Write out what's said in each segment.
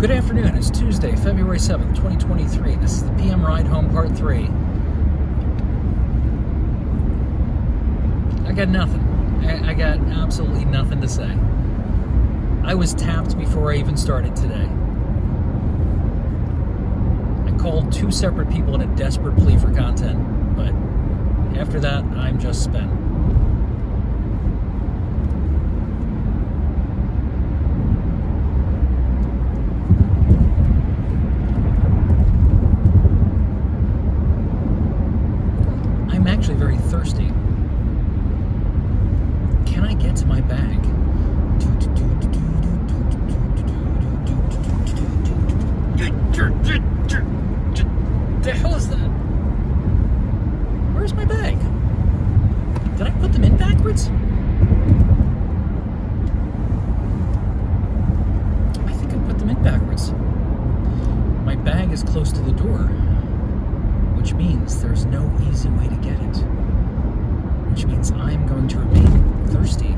Good afternoon. It's Tuesday, February 7th, 2023. This is the PM Ride Home Part 3. I got nothing. I got absolutely nothing to say. I was tapped before I even started today. I called 2 separate people in a desperate plea for content, but after that, I'm just spent. I'm actually very thirsty. Can I get to my bag? The hell is that? Where's my bag? Did I put them in backwards? I think I put them in backwards. My bag is close to the door, which means there's no easy way to get it. Which means I'm going to remain thirsty.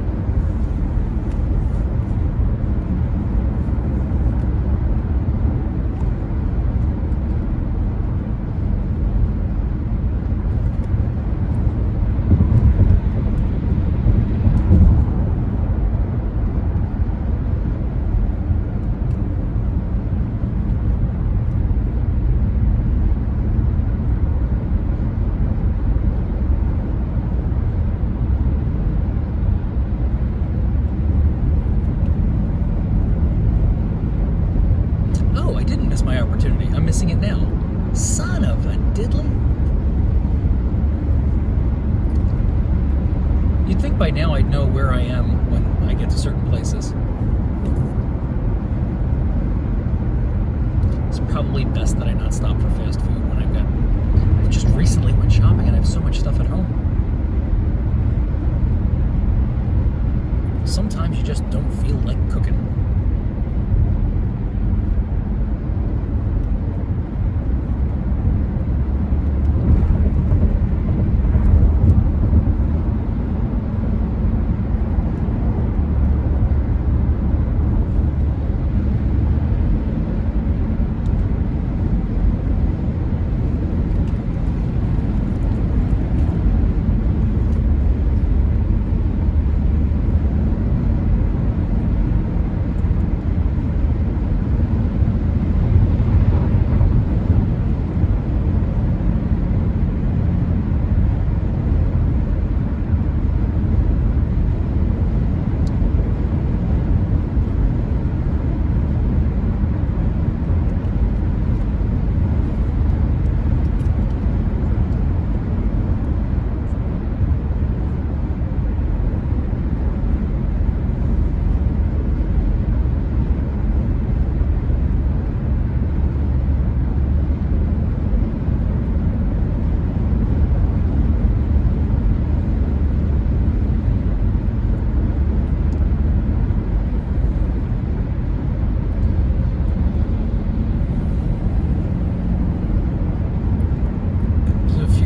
My opportunity. I'm missing it now. Son of a diddly. You'd think by now I'd know where I am when I get to certain places. It's probably best that I not stop for fast food when I just recently went shopping and I have so much stuff at home. Sometimes you just don't feel like cooking.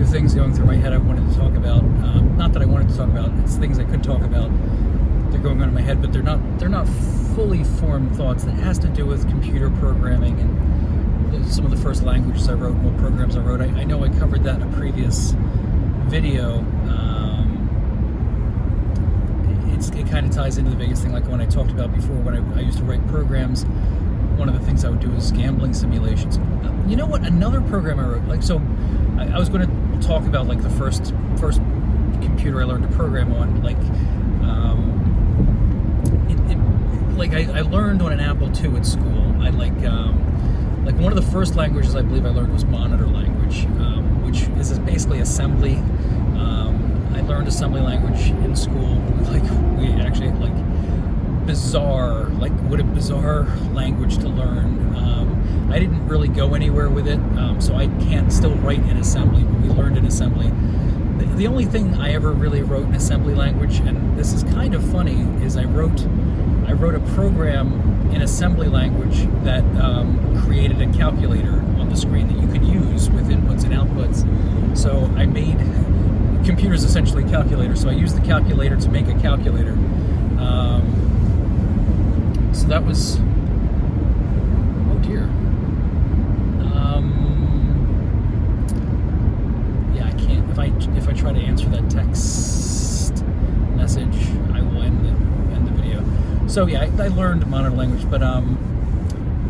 Things going through my head I wanted to talk about. Not that I wanted to talk about, it's things I could talk about. They're going on in my head, but they're not fully formed thoughts. That has to do with computer programming and some of the first languages I wrote and what programs I wrote. I know I covered that in a previous video. It kind of ties into the biggest thing, like when I talked about before, when I used to write programs. One of the things I would do is gambling simulations. You know what? Another program I wrote, I was going to talk about like the first computer I learned to program on. I learned on an Apple II at school. I like one of the first languages I believe I learned was monitor language, which is basically assembly. I learned assembly language in school. We actually bizarre, what a bizarre language to learn. I didn't really go anywhere with it, so I can't still write in assembly, but we learned in assembly. The only thing I ever really wrote in assembly language, and this is kind of funny, is I wrote a program in assembly language that created a calculator on the screen that you could use with inputs and outputs. So I made computers essentially calculators. So I used the calculator to make a calculator. So that was, what So yeah, I learned monitor language, but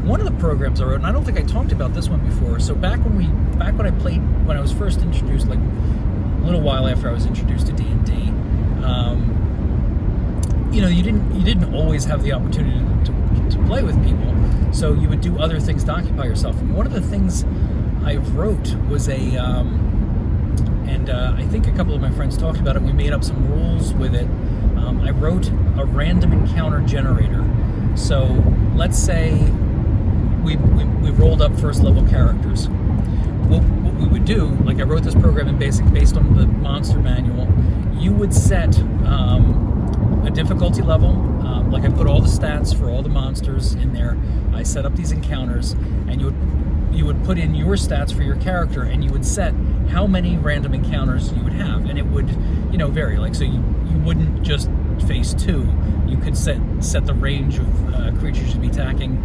one of the programs I wrote, and I don't think I talked about this one before. So back when I played, when I was first introduced, like a little while after I was introduced to D&D, you didn't always have the opportunity to play with people, so you would do other things to occupy yourself. And one of the things I wrote was I think a couple of my friends talked about it. We made up some rules with it. I wrote a random encounter generator. So let's say we rolled up first level characters. What we would do, like I wrote this program in BASIC based on the monster manual. You would set a difficulty level. Like I put all the stats for all the monsters in there. I set up these encounters, and you would put in your stats for your character, and you would set how many random encounters you would have, and it would vary. Like, so you wouldn't just face 2. You could set the range of creatures you'd be attacking.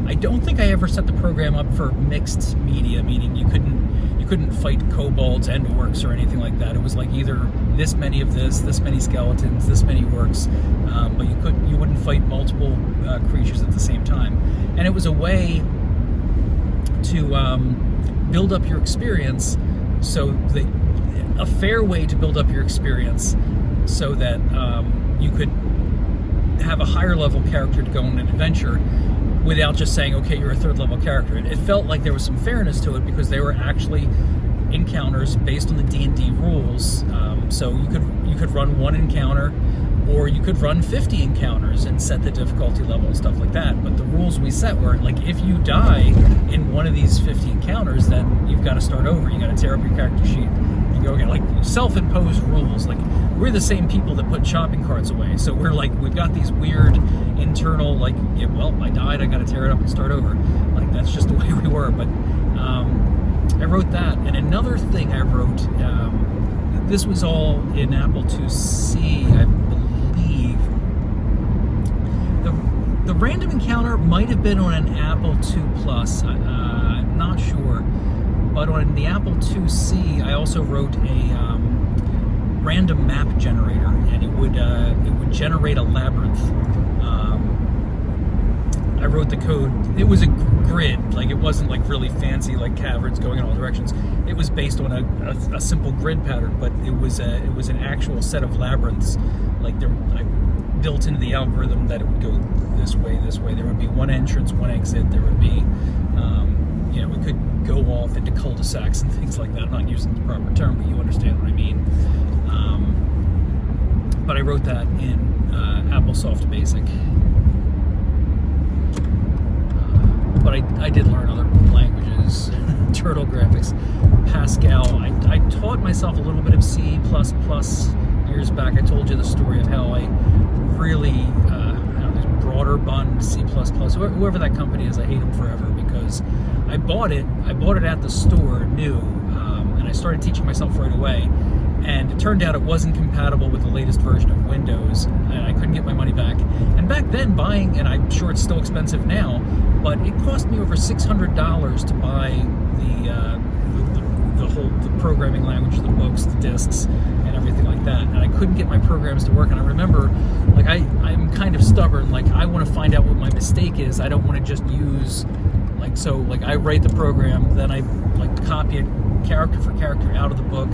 I don't think I ever set the program up for mixed media, meaning you couldn't fight kobolds and orcs or anything like that. It was like either this many of this many skeletons, this many orcs, but you wouldn't fight multiple creatures at the same time. And it was a way to build up your experience, a fair way to build up your experience, so that you could have a higher level character to go on an adventure without just saying, okay, you're a 3rd level character. It felt like there was some fairness to it because they were actually encounters based on the D&D rules. So you could run 1 encounter, or you could run 50 encounters and set the difficulty level and stuff like that. But the rules we set were, like, if you die in one of these 50 encounters, then you've got to start over. You got to tear up your character sheet and go again. Like, self-imposed rules. Like, we're the same people that put shopping carts away. So we've got these weird internal, like, yeah, well, I died, I got to tear it up and start over. Like, that's just the way we were. But I wrote that. And another thing I wrote, this was all in Apple IIc, I believe. The random encounter might have been on an Apple II Plus. I'm not sure. But on the Apple IIc, I also wrote a random map generator, and it would generate a labyrinth. I wrote the code. It was a grid, like it wasn't like really fancy, like caverns going in all directions. It was based on a simple grid pattern, but it was an actual set of labyrinths. Like I built into the algorithm that it would go this way. There would be one entrance, one exit. There would be, we could go off into cul-de-sacs and things like that. I'm not using the proper term, but you understand what I mean. But I wrote that in AppleSoft Basic. But I did learn other languages, Turtle Graphics, Pascal. I taught myself a little bit of C++ years back. I told you the story of how I really, broader bun C++, whoever that company is, I hate them forever because I bought it at the store new, and I started teaching myself right away. And it turned out it wasn't compatible with the latest version of Windows, and I couldn't get my money back. And back then, buying, and I'm sure it's still expensive now, but it cost me over $600 to buy the programming language, the books, the discs, and everything like that. And I couldn't get my programs to work. And I remember, like, I'm kind of stubborn. Like, I want to find out what my mistake is. I don't want to just use, I write the program, then I copy it character for character out of the book.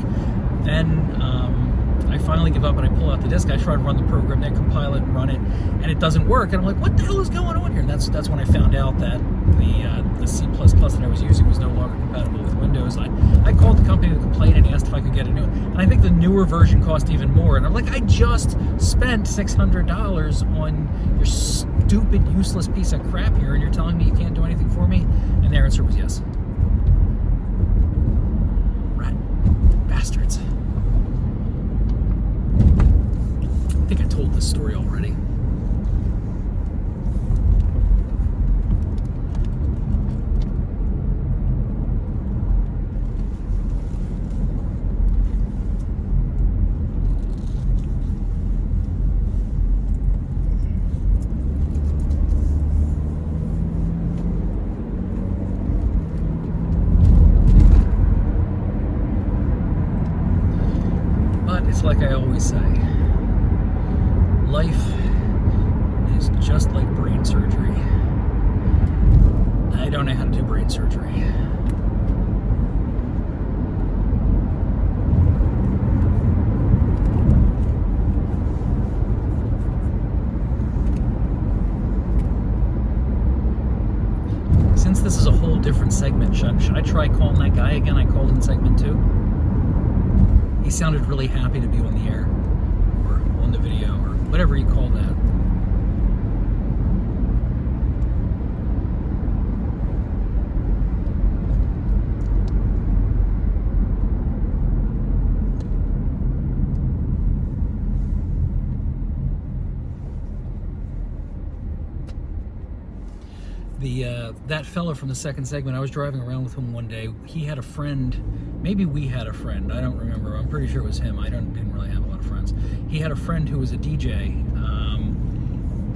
Then I finally give up and I pull out the disk. I try to run the program, then compile it and run it, and it doesn't work. And I'm like, what the hell is going on here? And that's when I found out that the C++ that I was using was no longer compatible with Windows. I called the company to complain and asked if I could get a new one. And I think the newer version cost even more. And I'm like, I just spent $600 on your stupid, useless piece of crap here, and you're telling me you can't do anything for me? And their answer was yes. Rat bastards. I think I told this story already. But it's like I always say, life just like brain surgery. I don't know how to do brain surgery. Since this is a whole different segment, should I try calling that guy again I called in segment 2? He sounded really happy to be on the air, or on the video, or whatever you call that. That fella from the second segment, I was driving around with him one day. He had a friend, maybe we had a friend, I don't remember. I'm pretty sure it was him. I didn't really have a lot of friends. He had a friend who was a DJ,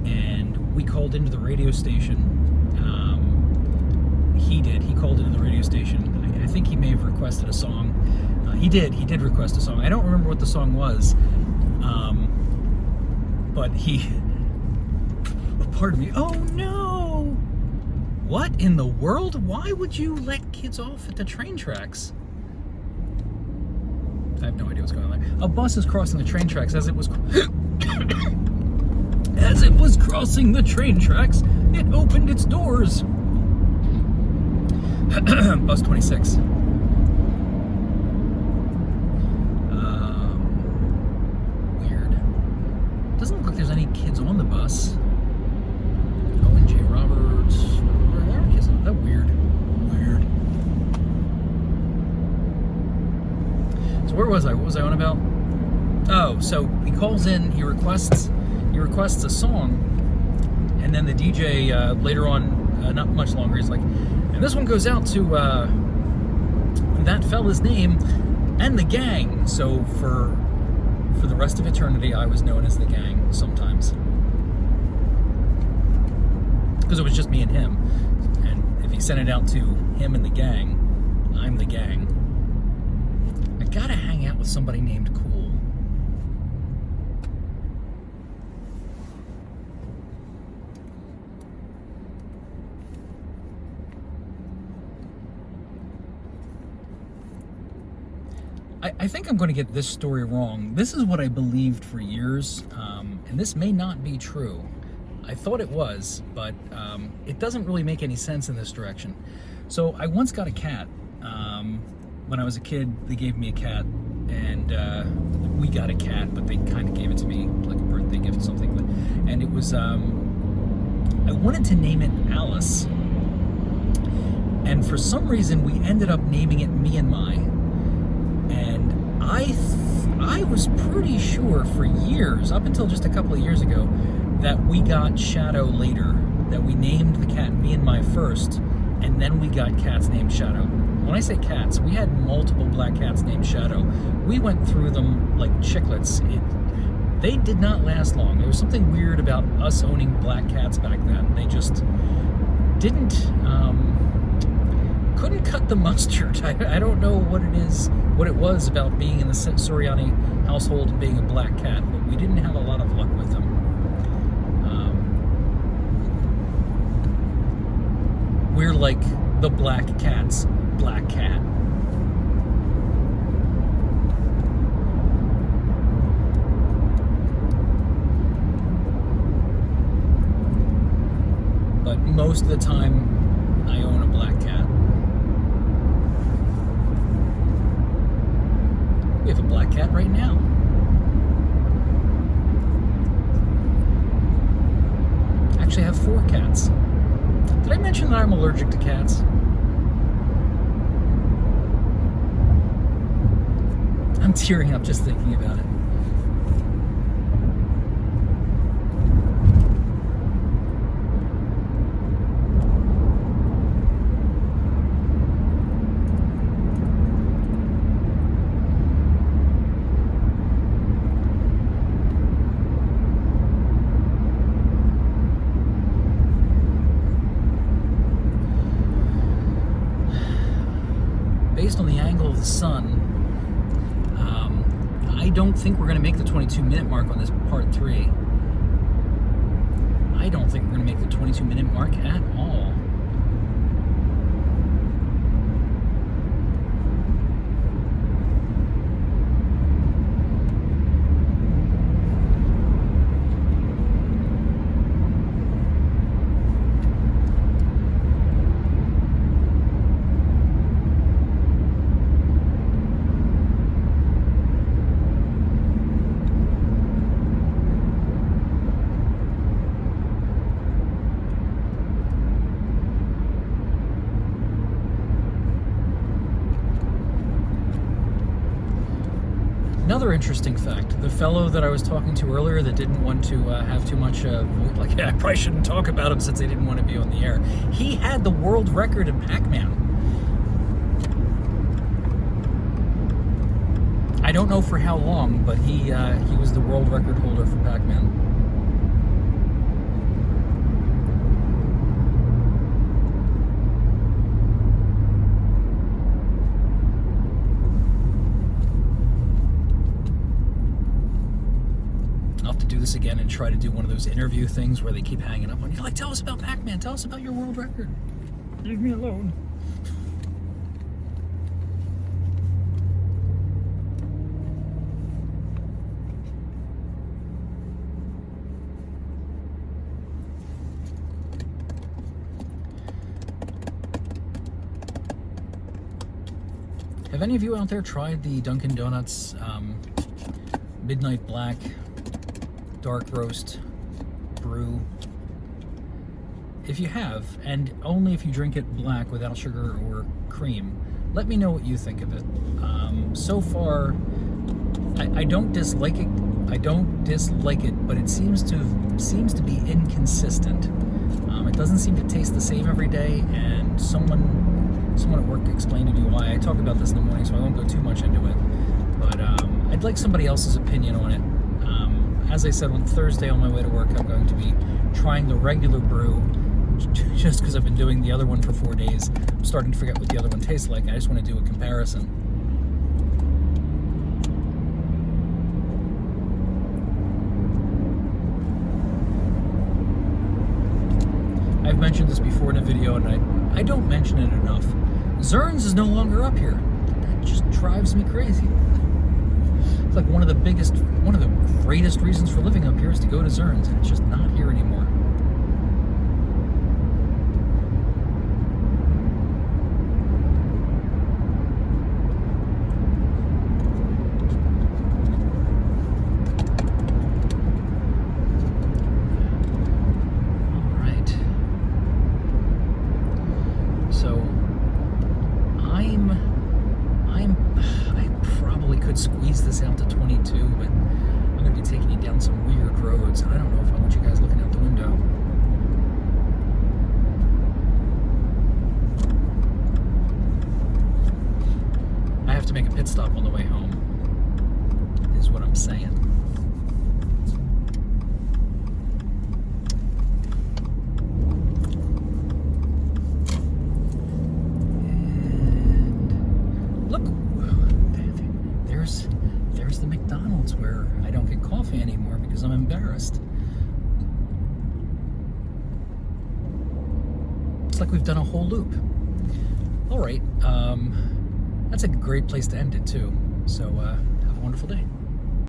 and we called into the radio station. He called into the radio station. I think he may have requested a song. He did request a song. I don't remember what the song was, but pardon me, oh no! What in the world? Why would you let kids off at the train tracks? I have no idea what's going on there. A bus is crossing the train tracks as it was crossing the train tracks. It opened its doors. Bus 26. Weird. Doesn't look like there's any kids on the bus. Owen J. Roberts. Isn't that weird? Weird. So where was I? What was I on about? Oh, so he calls in, he requests a song, and then the DJ later on, not much longer, he's like, and this one goes out to that fella's name and the gang. So for the rest of eternity, I was known as the gang sometimes, because it was just me and him. And if he sent it out to him and the gang, I'm the gang. I gotta hang out with somebody named Cool. I think I'm going to get this story wrong. This is what I believed for years, and this may not be true. I thought it was, but it doesn't really make any sense in this direction. So I once got a cat. When I was a kid, they gave me a cat, and we got a cat, but they kind of gave it to me like a birthday gift or something. And it was, I wanted to name it Alice, and for some reason we ended up naming it Me and My. And I was pretty sure for years, up until just a couple of years ago, that we got Shadow later, that we named the cat Me and My first, and then we got cats named Shadow. When I say cats, we had multiple black cats named Shadow. We went through them like chiclets. They did not last long. There was something weird about us owning black cats back then. They just couldn't cut the mustard. I don't know what it was about being in the Soriani household and being a black cat, but we didn't have a lot of luck with them. We're like the black cat's black cat. But most of the time, I own a black cat. We have a black cat right now. Actually, I have 4 cats. Did I mention that I'm allergic to cats? I'm tearing up just thinking about it. Based on the angle of the sun, I don't think we're going to make the 22-minute mark on this part 3. I don't think going to make the 22-minute mark at all. Another interesting fact, the fellow that I was talking to earlier that didn't want to have too much, like, I probably shouldn't talk about him since they didn't want to be on the air. He had the world record in Pac-Man. I don't know for how long, but he was the world record holder for Pac-Man. Again and try to do one of those interview things where they keep hanging up on you, like, tell us about Pac-Man, tell us about your world record. Leave me alone. Have any of you out there tried the Dunkin' Donuts Midnight Black dark roast brew? If you have, and only if you drink it black without sugar or cream, let me know what you think of it. So far, I don't dislike it. But it seems to be inconsistent. It doesn't seem to taste the same every day, and someone at work explained to me why. I talk about this in the morning, so I won't go too much into it. But I'd like somebody else's opinion on it. As I said, on Thursday on my way to work, I'm going to be trying the regular brew, just because I've been doing the other one for 4 days. I'm starting to forget what the other one tastes like. I just want to do a comparison. I've mentioned this before in a video, and I don't mention it enough. Zern's is no longer up here. That just drives me crazy. It's like one of the greatest reasons for living up here is to go to Zern's, and it's just not here anymore. All right. So I probably could squeeze this out to 22, but I'm going to be taking you down some weird roads. I don't know if I want you guys looking out the window. I have to make a pit stop on the way home, is what I'm saying. And look, there's the McDonald's where I don't get coffee anymore because I'm embarrassed. It's like we've done a whole loop. All right, that's a great place to end it too. So have a wonderful day.